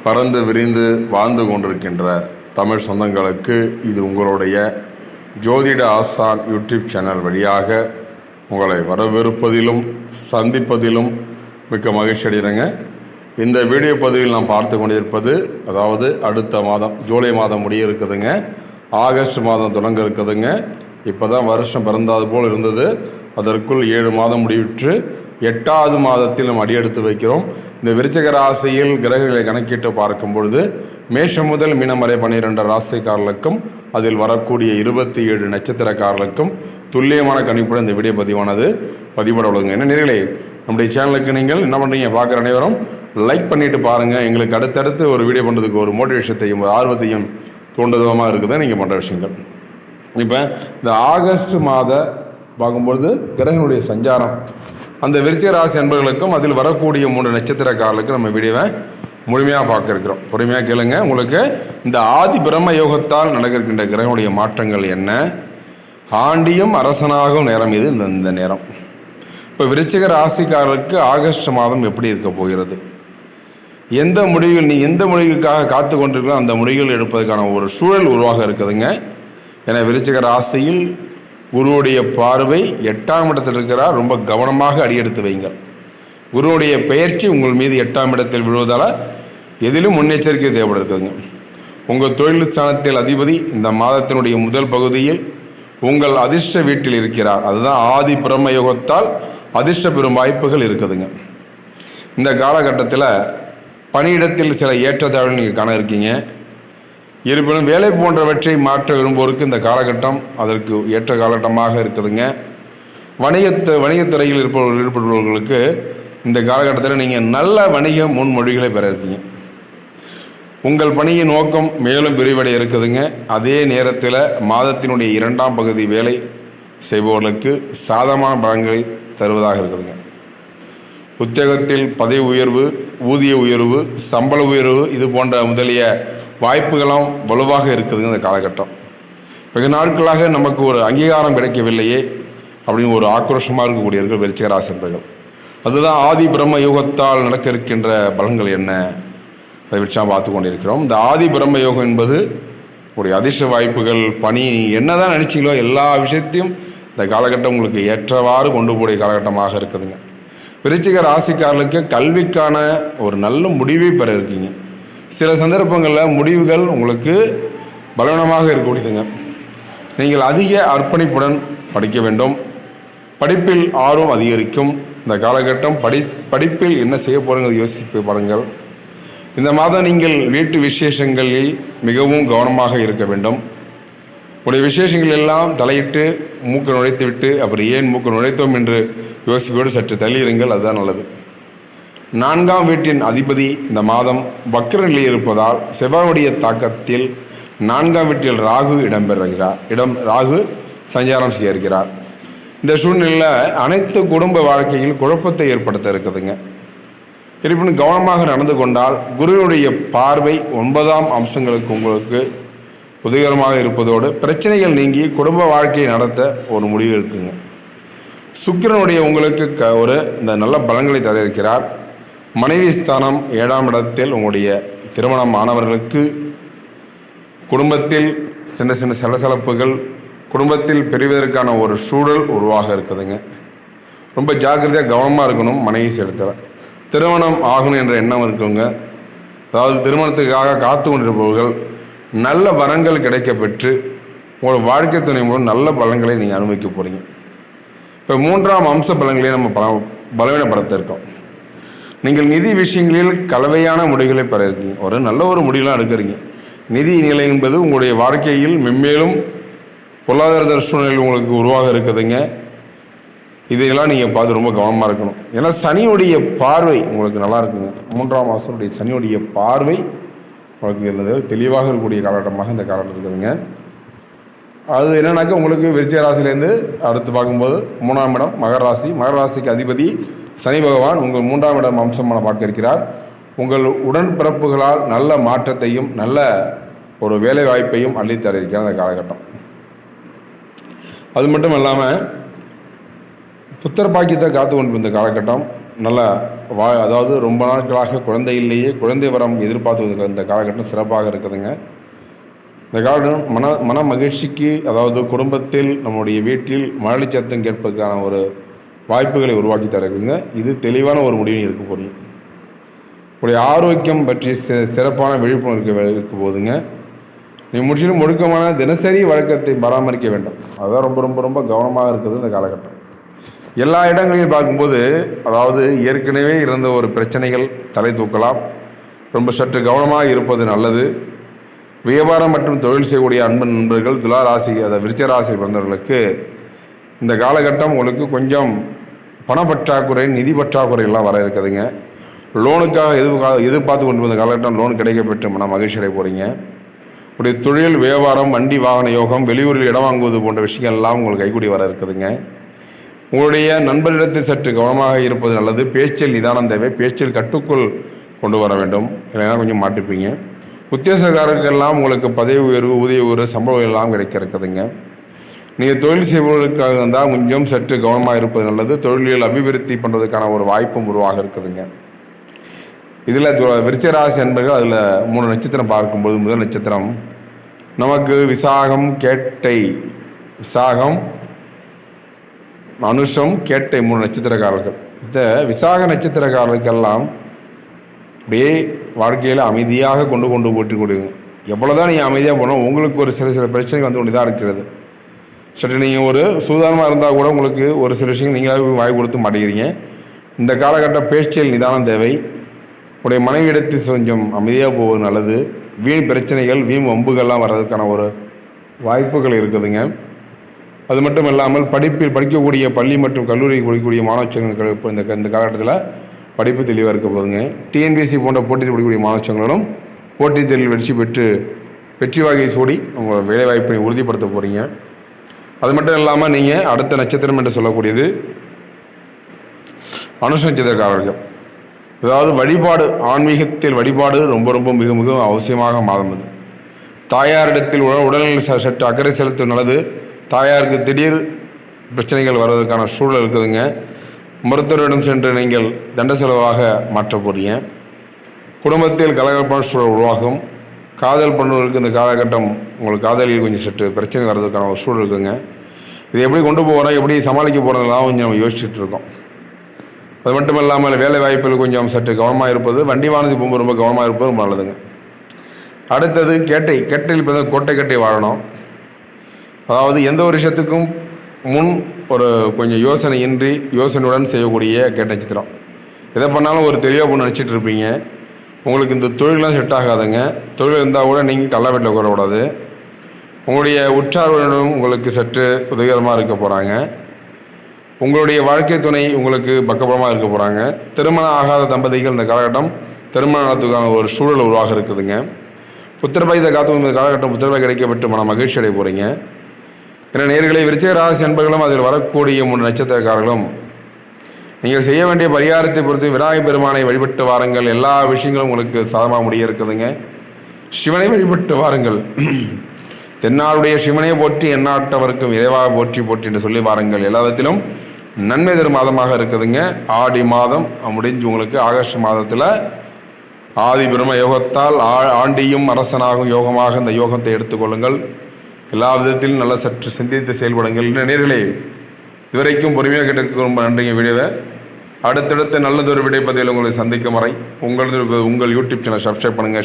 பறந்து விரிந்து வாழ்ந்து கொண்டிருக்கின்ற தமிழ் சொந்தங்களுக்கு இது உங்களுடைய ஜோதிட ஆசான் யூடியூப் சேனல் வழியாக உங்களை வரவேற்பதிலும் சந்திப்பதிலும் மிக்க மகிழ்ச்சி அடைகிறேங்க. இந்த வீடியோ பதிவில் நாம் பார்த்து கொண்டிருப்பது, அதாவது அடுத்த மாதம் ஜூலை மாதம் முடிய இருக்குதுங்க, ஆகஸ்ட் மாதம் தொடங்க இருக்குதுங்க. இப்போ தான் வருஷம் பிறந்தது போல் இருந்தது, அதற்குள் 7 மாதம் முடிவிற்று 8வது மாதத்தில் நாம் அடியெடுத்து வைக்கிறோம். இந்த விருச்சிக ராசியில் கிரகங்களை கணக்கிட்டு பார்க்கும் பொழுது மேஷம் முதல் மீனம் வரை 12 ராசிக்காரர்களுக்கும் அதில் வரக்கூடிய 27 நட்சத்திரக்காரர்களுக்கும் துல்லியமான கணிப்புடன் இந்த வீடியோ பதிவிட உள்ளதுங்க. என்ன நேர்களே, நம்முடைய சேனலுக்கு நீங்கள் என்ன பண்ணுறீங்க, பார்க்குற அனைவரும் லைக் பண்ணிவிட்டு பாருங்கள். எங்களுக்கு அடுத்தடுத்து ஒரு வீடியோ பண்ணுறதுக்கு ஒரு மோட்டிவேஷத்தையும் ஆர்வத்தையும் தூண்டுதலமாக இருக்குது நீங்கள் பண்ணுற விஷயங்கள். இப்போ இந்த ஆகஸ்ட் மாத பார்க்கும்பொழுது கிரகனுடைய சஞ்சாரம் அந்த விருச்சிக ராசி அன்பர்களுக்கும் அதில் வரக்கூடிய 3 நட்சத்திரக்காரர்களுக்கு நம்ம வீடியோவை முழுமையாக பார்க்க இருக்கிறோம். பொறுமையாக கேளுங்க. உங்களுக்கு இந்த ஆதி பிரம்ம யோகத்தால் நடக்கின்ற கிரகனுடைய மாற்றங்கள் என்ன, ஆண்டியும் அரசனாகும் நேரம் இது இந்த நேரம். இப்போ விருச்சிக ராசிக்காரருக்கு ஆகஸ்ட் மாதம் எப்படி இருக்க போகிறது, எந்த முடிவுகள் நீ எந்த முடிவுக்காக காத்து கொண்டிருக்கிறோம் அந்த முடிவுகள் எடுப்பதற்கான ஒரு சூழல் உருவாக இருக்குதுங்க. ஏன்னா விருச்சிக ராசியில் குருவுடைய பார்வை 8ஆம் இடத்தில் இருக்கிறார். ரொம்ப கவனமாக அடியெடுத்து வைங்க. குருவுடைய பெயர்ச்சி உங்கள் மீது 8ஆம் இடத்தில் விழுவதால் எதிலும் முன்னெச்சரிக்கை தேவைப்படுதுங்க. உங்கள் தொழில் ஸ்தானத்தில் அதிபதி இந்த மாதத்தினுடைய முதல் பகுதியில் உங்கள் அதிர்ஷ்ட வீட்டில் இருக்கிறார். அதுதான் ஆதி பிரம்ம யோகத்தால் அதிர்ஷ்ட பெறும் வாய்ப்புகள் இருக்குதுங்க. இந்த காலகட்டத்தில் பணியிடத்தில் சில ஏற்றத்தாழ்வுகள் நீங்கள் காண இருக்கீங்க. இருப்பினும் வேலை போன்றவற்றை மாற்ற விரும்புவோருக்கு இந்த காலகட்டம் அதற்கு ஏற்ற காலகட்டமாக இருக்குதுங்க. வணிகத்துறையில் ஈடுபடுபவர்களுக்கு இந்த காலகட்டத்தில் நீங்கள் நல்ல வணிக முன்மொழிகளை பெற இருக்கீங்க. உங்கள் பணியின் நோக்கம் மேலும் விரிவடைய இருக்குதுங்க. அதே நேரத்தில் மாதத்தினுடைய 2ஆம் பகுதி வேலை செய்பவர்களுக்கு சாதகமான பலன்களை தருவதாக இருக்குதுங்க. உத்தியோகத்தில் பதவி உயர்வு, ஊதிய உயர்வு, சம்பள உயர்வு இது போன்ற முதலிய வாய்ப்புகளும் வலுவாக இருக்குதுங்க. இந்த காலகட்டம் வெகு நாட்களாக நமக்கு ஒரு அங்கீகாரம் கிடைக்கவில்லையே அப்படின்னு ஒரு ஆக்ரோஷமாக இருக்கக்கூடியவர்கள் விருச்சிக ராசி என்பர்கள். அதுதான் ஆதி பிரம்ம யோகத்தால் நடக்க இருக்கின்ற பலன்கள் என்ன, அதை வச்சு நாம் பார்த்து கொண்டிருக்கிறோம். இந்த ஆதி பிரம்ம யோகம் என்பது ஒரு அதிர்ஷ்ட வாய்ப்புகள், பணி என்னதான் நினைச்சிங்களோ எல்லா விஷயத்தையும் இந்த காலகட்டம் உங்களுக்கு ஏற்றவாறு கொண்டு போகிற காலகட்டமாக இருக்குதுங்க. விருச்சிக ராசிக்காரர்களுக்கு கல்விக்கான ஒரு நல்ல முடிவை பெற இருக்கீங்க. சில சந்தர்ப்பங்களில் முடிவுகள் உங்களுக்கு பலவீனமாக இருக்கக்கூடியதுங்க. நீங்கள் அதிக அர்ப்பணிப்புடன் படிக்க வேண்டும். படிப்பில் ஆர்வம் அதிகரிக்கும். இந்த காலகட்டம் படிப்பில் என்ன செய்ய போகிறீங்க யோசித்து பாருங்கள். இந்த மாதம் நீங்கள் வீட்டு விசேஷங்களில் மிகவும் கவனமாக இருக்க வேண்டும். உடைய விசேஷங்கள் எல்லாம் தலையிட்டு மூக்கு நுழைத்து விட்டு அப்புறம் ஏன் மூக்கு நுழைத்தோம் என்று யோசிப்போடு சற்று தள்ளியிருங்கள், அதுதான் நல்லது. 4ஆம் வீட்டின் அதிபதி இந்த மாதம் வக்ர நிலையில் இருப்பதால் செவ்வாயுடைய தாக்கத்தில் 4ஆம் வீட்டில் ராகு ராகு சஞ்சாரம் செய்ய இருக்கிறார். இந்த சூழ்நிலையில் அனைத்து குடும்ப வாழ்க்கையில் குழப்பத்தை ஏற்படுத்த இருக்குதுங்க. இருப்பினும் கவனமாக நடந்து கொண்டால் குருவினுடைய பார்வை 9ஆம் அம்சங்களுக்கு உங்களுக்கு உதவிகரமாக இருப்பதோடு பிரச்சனைகள் நீங்கி குடும்ப வாழ்க்கையை நடத்த ஒரு முடிவு இருக்குங்க. சுக்கிரனுடைய உங்களுக்கு இந்த நல்ல பலன்களை தர இருக்கிறார். மனைவி ஸ்தானம் 7ஆம் இடத்தில் உங்களுடைய திருமணம் ஆனவர்களுக்கு குடும்பத்தில் சின்ன சின்ன சலசலப்புகள் குடும்பத்தில் பெறுவதற்கான ஒரு சூழல் உருவாக இருக்குதுங்க. ரொம்ப ஜாக்கிரதையாக கவனமாக இருக்கணும். மனைவி சேர்த்தல திருமணம் ஆகணும் என்ற எண்ணம் இருக்குங்க. அதாவது திருமணத்துக்காக காத்து கொண்டிருப்பவர்கள் நல்ல வரங்கள் கிடைக்க பெற்று உங்கள் வாழ்க்கை துணை மூலம் நல்ல பலன்களை நீங்கள் அனுபவிக்க போகிறீங்க. இப்போ 3ஆம் அம்ச பலன்களை நம்ம பலவீனப்படுத்த இருக்கோம். நீங்கள் நிதி விஷயங்களில் கலவையான முடிவுகளை பெற இருக்கீங்க. ஒரு நல்ல ஒரு முடிவுலாம் எடுக்கிறீங்க. நிதி நிலை என்பது உங்களுடைய வாழ்க்கையில் மென்மேலும் பொருளாதார சூழ்நிலை உங்களுக்கு உருவாக இருக்குதுங்க. இதையெல்லாம் நீங்கள் பார்த்து ரொம்ப கவனமாக இருக்கணும். ஏன்னா சனியுடைய பார்வை உங்களுக்கு நல்லா இருக்குங்க. 3ஆம் மாதத்துடைய சனியுடைய பார்வை உங்களுக்கு இருந்தது தெளிவாக இருக்கக்கூடிய காலகட்டமாக இந்த காலகட்டம் இருக்குதுங்க. அது என்னன்னாக்கா உங்களுக்கு விருச்சிக ராசிலேருந்து அடுத்து பார்க்கும்போது 3ஆம் இடம் மகர ராசிக்கு அதிபதி சனி பகவான் உங்கள் 3ஆம் இடம் அம்சமான பார்க்க இருக்கிறார். உங்கள் உடன்பிறப்புகளால் நல்ல மாற்றத்தையும் நல்ல ஒரு வேலை வாய்ப்பையும் அள்ளித்தர இருக்கிறார் அந்த காலகட்டம். அது மட்டும் இல்லாமல் புத்தர் பாக்கியத்தை காத்து கொண்டு இந்த காலகட்டம் நல்ல அதாவது ரொம்ப நாட்களாக குழந்தை இல்லையே, குழந்தை வரம் எதிர்பார்த்து இந்த காலகட்டம் சிறப்பாக இருக்குதுங்க. இந்த காலகட்டம் மன மகிழ்ச்சிக்கு, அதாவது குடும்பத்தில் நம்முடைய வீட்டில் மழலை சத்தம் கேட்பதற்கான ஒரு வாய்ப்புகளை உருவாக்கி தருக்குதுங்க. இது தெளிவான ஒரு முடிவு இருக்க போறீங்க. உடைய ஆரோக்கியம் பற்றி சிறப்பான விழிப்புணர்வு இருக்க போதுங்க. நீ முற்றிலும் ஒழுக்கமான தினசரி வழக்கத்தை பராமரிக்க வேண்டும். அதுதான் ரொம்ப ரொம்ப ரொம்ப கவனமாக இருக்குது இந்த காலகட்டம். எல்லா இடங்களையும் பார்க்கும்போது, அதாவது ஏற்கனவே இருந்த ஒரு பிரச்சனைகள் தலை தூக்கலாம். ரொம்ப சற்று கவனமாக இருப்பது நல்லது. வியாபாரம் மற்றும் தொழில் செய்யக்கூடிய அன்பு நண்பர்கள், துலா ராசி, அதாவது விருச்சிக ராசி பிறந்தவர்களுக்கு இந்த காலகட்டம் உங்களுக்கு கொஞ்சம் பணப்பற்றாக்குறை, நிதி பற்றாக்குறை எல்லாம் வர இருக்குதுங்க. லோனுக்காக எதிர்பார்த்து கொண்டு வந்த காலகட்டம் லோன் கிடைக்கப்பெற்று மகிழ்ச்சி அடைய போகிறீங்க. உடைய தொழில், வியாபாரம், வண்டி வாகன யோகம், வெளியூரில் இடம் வாங்குவது போன்ற விஷயங்கள் எல்லாம் உங்களுக்கு கைகூடி வர இருக்குதுங்க. உங்களுடைய நண்பரிடத்தில் சற்று கவனமாக இருப்பது நல்லது. பேச்சில் நிதானம் தேவை. பேச்சில் கட்டுக்குள் கொண்டு வர வேண்டும், இல்லைன்னா கொஞ்சம் மாட்டிப்பீங்க. உத்தியோகக்காரர்களெல்லாம் உங்களுக்கு பதவி உயர்வு, ஊதிய உயர்வு, சம்பளம் எல்லாம் கிடைக்க இருக்குதுங்க. நீங்கள் தொழில் செய்பவர்களுக்காக இருந்தால் கொஞ்சம் சற்று கவனமாக இருப்பது நல்லது. தொழிலில் அபிவிருத்தி பண்ணுறதுக்கான ஒரு வாய்ப்பும் உருவாக இருக்குதுங்க. இதில் விருச்சிக ராசி என்பர்கள் அதில் 3 நட்சத்திரம் பார்க்கும்போது, முதல் நட்சத்திரம் நமக்கு விசாகம், கேட்டை, விசாகம், அனுஷம், கேட்டை 3 நட்சத்திரக்காரர்கள். இந்த விசாக நட்சத்திரக்காரர்களுக்கெல்லாம் அப்படியே வாழ்க்கையில் அமைதியாக கொண்டு போட்டு கொடுங்க. எவ்வளோதான் நீங்கள் அமைதியாக போனோம், உங்களுக்கு ஒரு சில பிரச்சனைகள் வந்து கொண்டு தான் இருக்கிறது. சரி, நீங்கள் ஒரு சூதானமாக இருந்தால் கூட உங்களுக்கு ஒரு சில விஷயங்கள் நீங்களாக வாய் கொடுத்து மாட்டேங்கிறீங்க. இந்த காலகட்ட பேச்சில் நிதானம் தேவை. உடைய மனைவியிடத்தில் கொஞ்சம் அமைதியாக போவது நல்லது. வீண் பிரச்சனைகள், வீண் வம்புகள்லாம் வர்றதுக்கான ஒரு வாய்ப்புகள் இருக்குதுங்க. அது மட்டும் இல்லாமல் படிக்கக்கூடிய பள்ளி மற்றும் கல்லூரி படிக்கக்கூடிய மாணவச்சங்கள் இப்போ இந்த காலகட்டத்தில் படிப்பு தெளிவாக இருக்க போதுங்க. டிஎன்பிஎஸ்சி போன்ற போட்டியில் படிக்கக்கூடிய மாணவச்சங்களும் போட்டித் தேர்வில் வெற்றி வாகை சூடி உங்கள் வேலைவாய்ப்பை உறுதிப்படுத்த போகிறீங்க. அது மட்டும் இல்லாமல் நீங்கள் அடுத்த நட்சத்திரம் என்று சொல்லக்கூடியது அனுஷ நட்சத்திரக்காரர்கள். அதாவது வழிபாடு, ஆன்மீகத்தில் வழிபாடு ரொம்ப ரொம்ப மிக மிக அவசியமாக மாதம் அது. தாயாரிடத்தில் உடல்நிலை சற்று அக்கறை செலுத்தும் நல்லது. தாயாருக்கு திடீர் பிரச்சனைகள் வருவதற்கான சூழல் இருக்குதுங்க. மருத்துவரிடம் சென்று நீங்கள் தண்ட செலவாக மாற்ற போறீங்க. குடும்பத்தில் கலகலப்பான சூழல் உருவாகும். காதல் பண்ணுவதற்கு இந்த காலகட்டம் உங்களுக்கு காதலில் கொஞ்சம் சற்று பிரச்சனை வர்றதுக்கான ஒரு சூழல் இருக்குங்க. இதை எப்படி கொண்டு போகிறோம், எப்படி சமாளிக்க போகிறதெல்லாம் கொஞ்சம் நம்ம யோசிச்சுட்டு இருக்கோம். அது மட்டும் இல்லாமல் வேலை வாய்ப்பில் கொஞ்சம் சற்று கவனமாக இருப்பது, வண்டி வாகனத்துக்கு போகும்போது ரொம்ப கவனமாக இருப்பது ரொம்ப நல்லதுங்க. அடுத்தது கேட்டையில் இப்போ கோட்டை கட்டி வாழணும். அதாவது எந்த ஒரு விஷயத்துக்கும் முன் ஒரு கொஞ்சம் யோசனையுடன் செய்யக்கூடிய கேட்ட நட்சத்திரம். எதை பண்ணாலும் ஒரு தெளிவாக பொண்ணு நினச்சிட்டு இருப்பீங்க. உங்களுக்கு இந்த தொழிலெலாம் செட் ஆகாதுங்க. தொழில் இருந்தால் கூட நீங்கள் கள்ள வீட்டில் உட்காரக்கூடாது. உங்களுடைய உற்றார்களும் உங்களுக்கு சற்று உதவிகரமாக இருக்க போகிறாங்க. உங்களுடைய வாழ்க்கை துணை உங்களுக்கு பக்கபலமாக இருக்க போகிறாங்க. திருமணம் ஆகாத தம்பதிகள் இந்த காலகட்டம் திருமணம் நடத்துக்கான ஒரு சூழல் உருவாக இருக்குதுங்க. புத்திரபாய் காத்து இந்த காலகட்டம் புத்திரபாய் கிடைக்கப்பட்டு மகிழ்ச்சி அடைய போகிறீங்க. ஏன்னா நேர்களை விருச்சிக ராசி என்பர்களும் அதில் வரக்கூடிய 3 நட்சத்திரக்காரர்களும் நீங்கள் செய்ய வேண்டிய பரிகாரத்தை பொறுத்து விநாயகர் பெருமானை வழிபட்டு வாருங்கள். எல்லா விஷயங்களும் உங்களுக்கு சாதமாக முடிய இருக்குதுங்க. சிவனை வழிபட்டு வாருங்கள். தென்னாளுடைய சிவனை போற்றி எந்நாட்டவருக்கும் இறைவாக போற்றி போற்றி என்று சொல்லி வாருங்கள். எல்லா விதத்திலும் நன்மை தரும் மாதமாக இருக்குதுங்க. ஆடி மாதம் முடிஞ்சு உங்களுக்கு ஆகஸ்ட் மாதத்தில் ஆதி பிரம்ம யோகத்தால் ஆண்டியும் அரசனாகும் யோகமாக இந்த யோகத்தை எடுத்துக்கொள்ளுங்கள். எல்லா விதத்திலும் நல்லா சற்று சிந்தித்து செயல்படுங்கள். நேயர்களே, இதுவரைக்கும் பொறுமையாக கேட்டதுக்கு ரொம்ப நன்றிங்க. வீடியோவை அடுத்தடுத்த நல்லதொரு விடைப்பதில் உங்களை சந்திக்கும் வரை உங்கள் யூடியூப் சேனல் சப்ஸ்கிரைப் பண்ணுங்கள்.